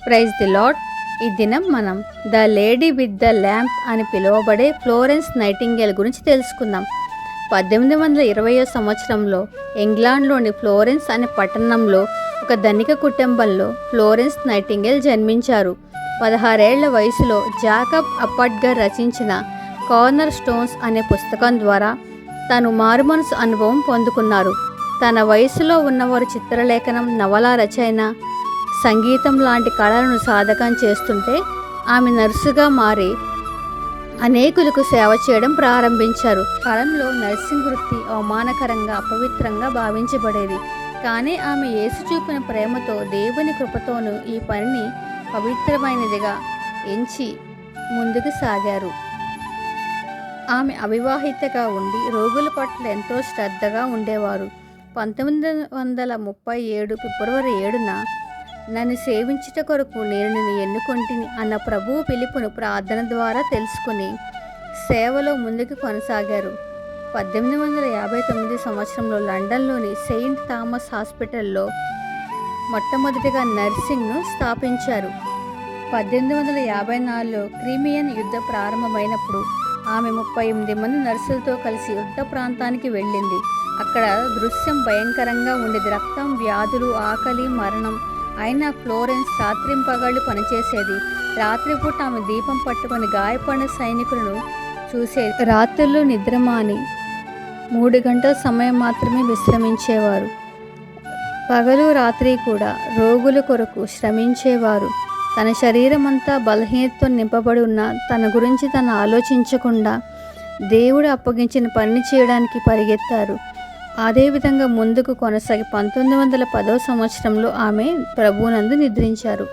Praise the lord. ఈ దినం మనం the lady with the lamp అని పిలువబడే ఫ్లోరెన్స్ నైటింగేల్ గురించి తెలుసుకుందాం. 1820 సంవత్సరంలో ఇంగ్లాండ్లోని ఫ్లోరెన్స్ అనే పట్టణంలో ఒక ధనిక కుటుంబంలో ఫ్లోరెన్స్ నైటింగేల్ జన్మించారు. 16 ఏళ్ల వయసులో జాకబ్ అప్పట్గర్ రచించిన కార్నర్ స్టోన్స్ అనే పుస్తకం ద్వారా తాను మారుమనసు అనుభవం పొందుకున్నారు. తన వయసులో ఉన్నవారు చిత్రలేఖనం, నవల రచన, సంగీతం లాంటి కళలను సాధకం చేస్తుంటే ఆమె నర్సుగా మారి అనేకులకు సేవ చేయడం ప్రారంభించారు. కాలంలో నర్సింగ్ వృత్తి అవమానకరంగా, అపవిత్రంగా భావించబడేది. కానీ ఆమె యేసు చూపిన ప్రేమతో, దేవుని కృపతోనూ ఈ పనిని పవిత్రమైనదిగా ఎంచి ముందుకు సాగారు. ఆమె అవివాహితగా ఉండి రోగుల పట్ల ఎంతో శ్రద్ధగా ఉండేవారు. 1937 ఫిబ్రవరి 7న నన్ను సేవించుట కొరకు నేను నిన్ను ఎన్నుకొంటిని అన్న ప్రభువు పిలుపును ప్రార్థన ద్వారా తెలుసుకుని సేవలో ముందుకు కొనసాగారు. 1859 సంవత్సరంలో లండన్లోని సెయింట్ థామస్ హాస్పిటల్లో మొట్టమొదటిగా నర్సింగ్ను స్థాపించారు. 1854లో క్రిమియన్ యుద్ధం ప్రారంభమైనప్పుడు ఆమె 38 మంది నర్సులతో కలిసి యుద్ధ ప్రాంతానికి వెళ్ళింది. అక్కడ దృశ్యం భయంకరంగా ఉండేది. రక్తం, వ్యాధులు, ఆకలి, మరణం. అయినా ఫ్లోరెన్స్ రాత్రింపగళ్ళు పనిచేసేది. రాత్రిపూట ఆమె దీపం పట్టుకొని గాయపడిన సైనికులను చూసేది. రాత్రులు నిద్రమాని 3 గంటల సమయం మాత్రమే విశ్రమించేవారు. పగలు రాత్రి కూడా రోగుల కొరకు శ్రమించేవారు. తన శరీరం అంతా బలహీనతతో నింపబడి ఉన్న తన గురించి తను ఆలోచించకుండా దేవుడు అప్పగించిన పనిని చేయడానికి పరిగెత్తారు. అదేవిధంగా ముందుకు కొనసాగి 1910 సంవత్సరంలో ఆమె ప్రభువునందు నిద్రించారు.